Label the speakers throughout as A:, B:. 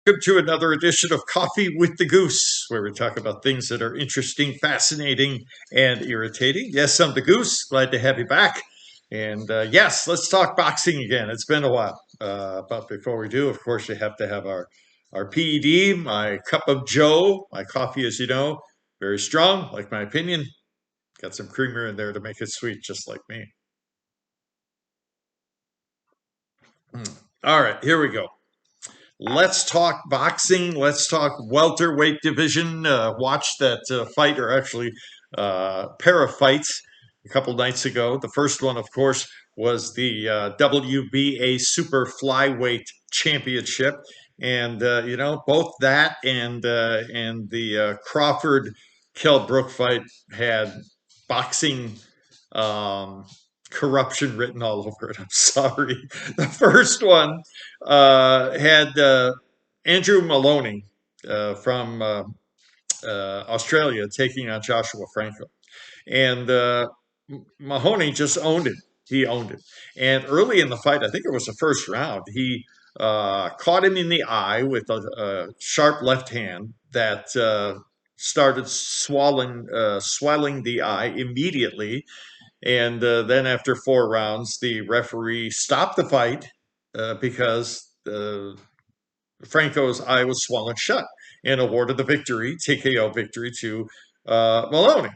A: Welcome to another edition of Coffee with the Goose, where we talk about things that are interesting, fascinating, and irritating. Yes, I'm the Goose. Glad to have you back. And yes, let's talk boxing again. It's been a while. But before we do, of course, you have to have our PED, my cup of Joe, my coffee, as you know, very strong, like my opinion. Got some creamer in there to make it sweet, just like me. All right, here we go. Let's talk boxing. Let's talk welterweight division. Watched that fight, or actually pair of fights a couple nights ago. The first one, of course, was the WBA Super Flyweight Championship, and both that and the Crawford Brook fight had boxing um, corruption written all over it. I'm sorry. The first one had Andrew Maloney from Australia taking on Joshua Franco. And Mahoney just owned it. He owned it. And early in the fight, I think it was the first round, he caught him in the eye with a sharp left hand that started swelling the eye immediately. And then after 4 rounds, the referee stopped the fight because Franco's eye was swollen shut and awarded the victory, TKO victory, to Maloney.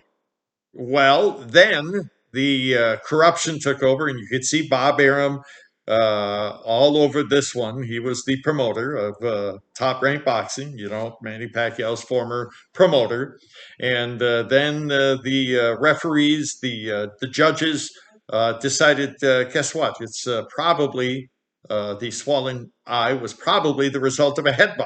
A: Well, then the corruption took over, and you could see Bob Arum all over this one. He was the promoter of Top Rank Boxing, Manny Pacquiao's former promoter. And then the referees, the judges decided, guess what? It's probably the swollen eye was probably the result of a headbutt.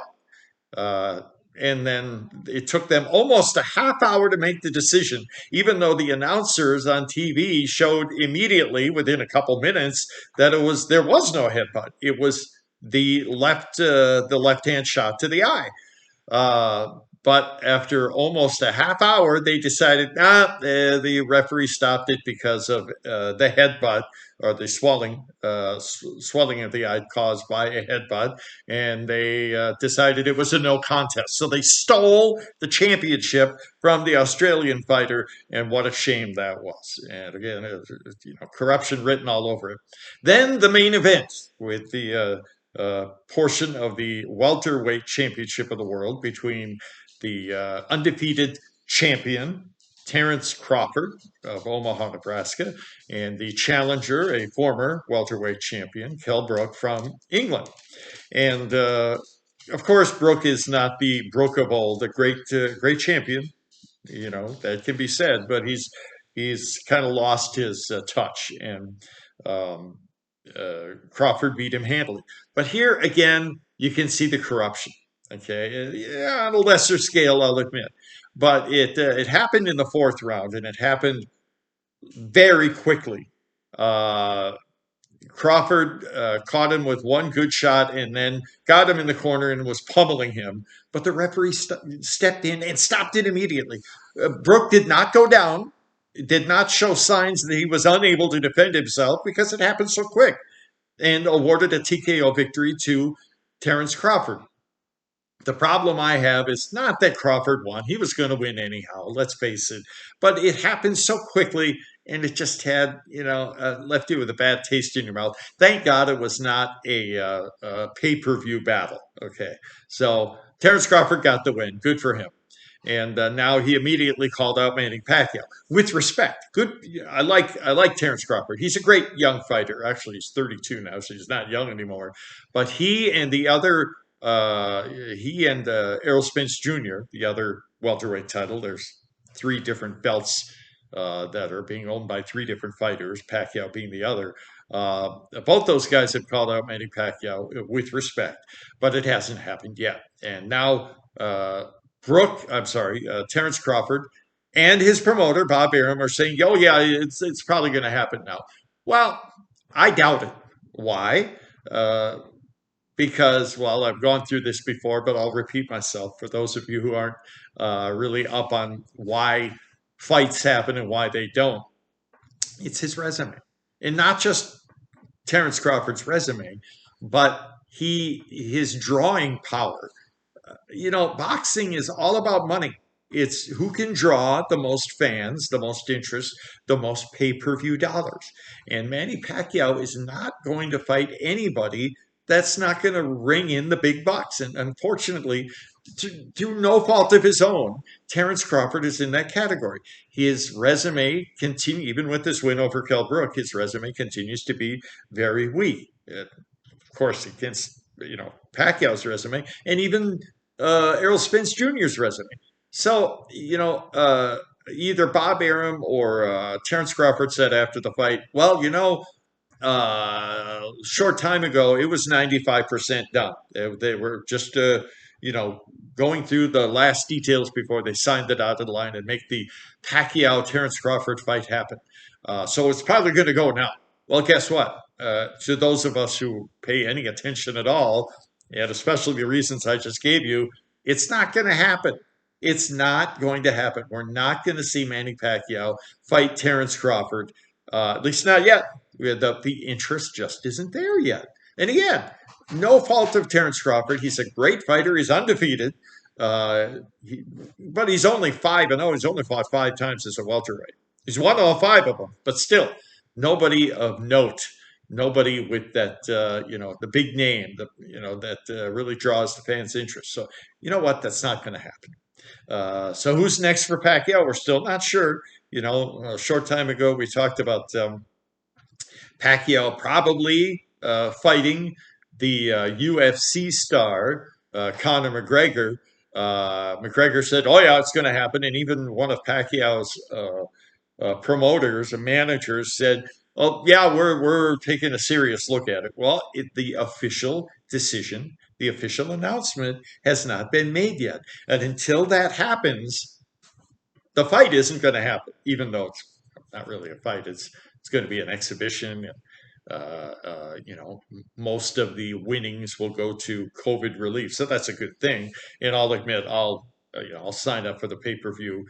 A: Uh, and then it took them almost a half hour to make the decision, even though the announcers on TV showed immediately within a couple minutes that there was no headbutt. It was the left hand shot to the eye. But after almost a half hour, they decided, the referee stopped it because of the headbutt or the swelling of the eye caused by a headbutt, and they decided it was a no contest. So they stole the championship from the Australian fighter, and what a shame that was. And again, corruption written all over it. Then the main event with the portion of the welterweight championship of the world between the undefeated champion, Terence Crawford of Omaha, Nebraska, and the challenger, a former welterweight champion, Brook from England. And of course, Brook is not the Brook of old, a great champion, that can be said, but he's kind of lost his touch, and um, Crawford beat him handily. But here again, you can see the corruption. Okay, yeah, on a lesser scale, I'll admit, but it happened in the fourth round, and it happened very quickly. Uh, Crawford caught him with one good shot, and then got him in the corner and was pummeling him. But the referee stepped in and stopped it immediately. Brook did not go down, did not show signs that he was unable to defend himself because it happened so quick, and awarded a TKO victory to Terence Crawford. The problem I have is not that Crawford won. He was going to win anyhow, let's face it. But it happened so quickly, and it just had, left you with a bad taste in your mouth. Thank God it was not a pay-per-view battle. Okay. So Terence Crawford got the win. Good for him. And now he immediately called out Manny Pacquiao with respect. Good. I like Terence Crawford. He's a great young fighter. Actually, he's 32 now, so he's not young anymore. But he and Errol Spence Jr., the other welterweight title. There's 3 different belts that are being owned by 3 different fighters, Pacquiao being the other. Both those guys have called out Manny Pacquiao with respect, but it hasn't happened yet. And now Terence Crawford and his promoter, Bob Arum, are saying, oh, yeah, it's probably going to happen now. Well, I doubt it. Why? Because, well, I've gone through this before, but I'll repeat myself for those of you who aren't really up on why fights happen and why they don't. It's his resume. And not just Terence Crawford's resume, but his drawing power. Boxing is all about money. It's who can draw the most fans, the most interest, the most pay-per-view dollars. And Manny Pacquiao is not going to fight anybody that's not going to ring in the big bucks. And unfortunately, through no fault of his own, Terence Crawford is in that category. His resume continue even with this win over Brook, his resume continues to be very weak. Of course, against Pacquiao's resume, and even Errol Spence Jr.'s resume. So either Bob Arum or Terence Crawford said after the fight, well, short time ago, it was 95% done. They were just, going through the last details before they signed the dotted line and make the Pacquiao Terence Crawford fight happen. So it's probably going to go now. Well, guess what? To those of us who pay any attention at all, and especially the reasons I just gave you, it's not going to happen. It's not going to happen. We're not going to see Manny Pacquiao fight Terence Crawford, at least not yet. The interest just isn't there yet. And again, no fault of Terence Crawford. He's a great fighter. He's undefeated. But he's only 5-0. He's only fought 5 times as a welterweight. He's won all 5 of them. But still, nobody of note. Nobody with that, the big name, that really draws the fans' interest. So, you know what? That's not going to happen. So who's next for Pacquiao? We're still not sure. A short time ago, we talked about Pacquiao probably fighting the UFC star, Conor McGregor. McGregor said, oh, yeah, it's going to happen. And even one of Pacquiao's promoters and managers said, oh, yeah, we're taking a serious look at it. Well, the official decision, the official announcement has not been made yet. And until that happens, the fight isn't going to happen, even though it's not really a fight. It's going to be an exhibition. Most of the winnings will go to COVID relief. So that's a good thing. And I'll admit, I'll sign up for the pay-per-view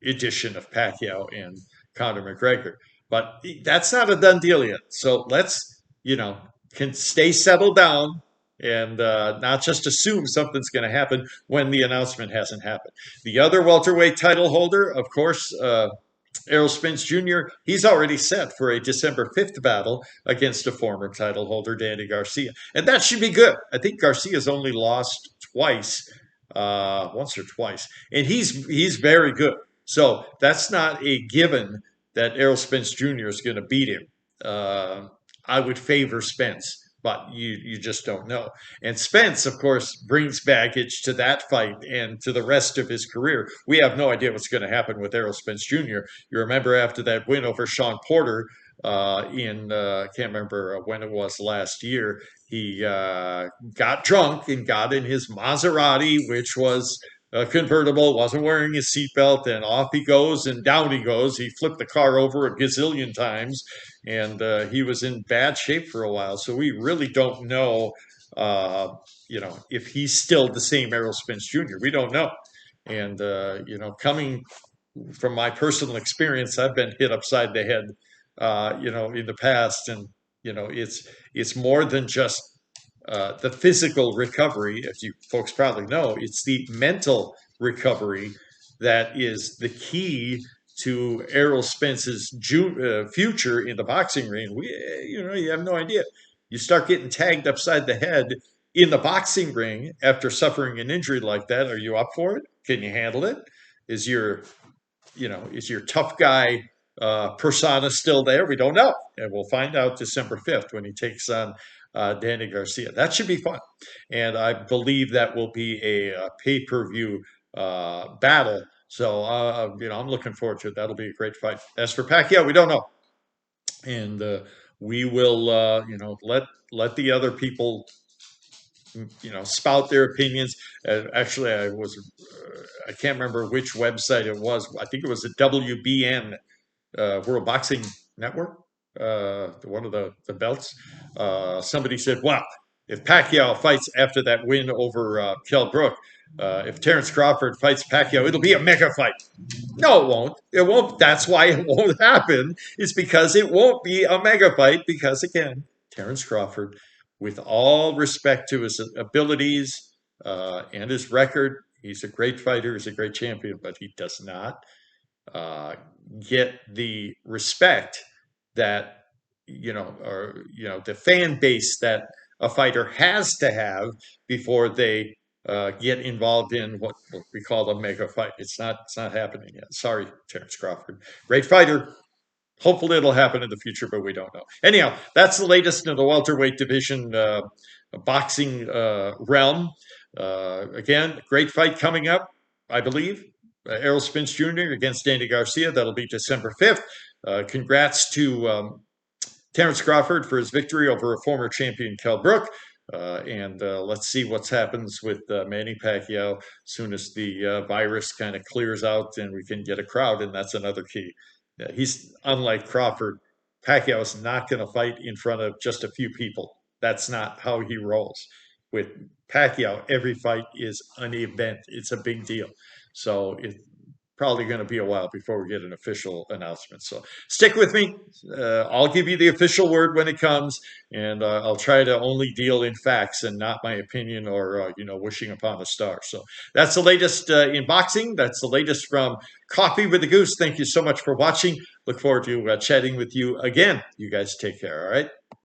A: edition of Pacquiao and Conor McGregor. But that's not a done deal yet. So let's, can stay settled down and not just assume something's going to happen when the announcement hasn't happened. The other welterweight title holder, of course, Errol Spence Jr., he's already set for a December 5th battle against a former title holder, Danny Garcia. And that should be good. I think Garcia's only lost twice, once or twice. And he's very good. So that's not a given that Errol Spence Jr. is going to beat him. I would favor Spence, but you just don't know. And Spence, of course, brings baggage to that fight and to the rest of his career. We have no idea what's going to happen with Errol Spence Jr. You remember after that win over Sean Porter I can't remember when it was last year, he got drunk and got in his Maserati, which was convertible, wasn't wearing his seatbelt, and off he goes and down he goes. He flipped the car over a gazillion times, and he was in bad shape for a while. So we really don't know, if he's still the same Errol Spence Jr. We don't know. And, coming from my personal experience, I've been hit upside the head, in the past. And, it's more than just the physical recovery, as you folks probably know. It's the mental recovery that is the key to Errol Spence's future in the boxing ring. You have no idea. You start getting tagged upside the head in the boxing ring after suffering an injury like that. Are you up for it? Can you handle it? Is your tough guy persona still there? We don't know, and we'll find out December 5th when he takes on Danny Garcia. That should be fun, and I believe that will be a pay-per-view battle. So I'm looking forward to it. That'll be a great fight. As for Pacquiao, we don't know, and we will let the other people spout their opinions. Actually, I can't remember which website it was. I think it was the WBN, World Boxing Network, one of the belts. Somebody said, "Wow, if Pacquiao fights after that win over Brook, if Terence Crawford fights Pacquiao, it'll be a mega fight." No, it won't. It won't. That's why it won't happen. It's because it won't be a mega fight. Because again, Terence Crawford with all respect to his abilities and his record, he's a great fighter, he's a great champion, but he does not uh, get the respect that the fan base that a fighter has to have before they get involved in what we call a mega fight. It's not happening yet. Sorry, Terence Crawford, great fighter. Hopefully it'll happen in the future, but we don't know. Anyhow, that's the latest in the welterweight division boxing realm. Again, great fight coming up, I believe. Errol Spence Jr. against Danny Garcia. That'll be December 5th. Congrats to Terence Crawford for his victory over a former champion, Brook. And let's see what happens with Manny Pacquiao as soon as the virus kind of clears out and we can get a crowd, and that's another key. He's unlike Crawford. Pacquiao is not going to fight in front of just a few people. That's not how he rolls. With Pacquiao, every fight is an event. It's a big deal. So it's probably going to be a while before we get an official announcement. So stick with me. I'll give you the official word when it comes, and I'll try to only deal in facts and not my opinion or wishing upon a star. So that's the latest in boxing. That's the latest from Coffee with the Goose. Thank you so much for watching. Look forward to chatting with you again. You guys take care. All right.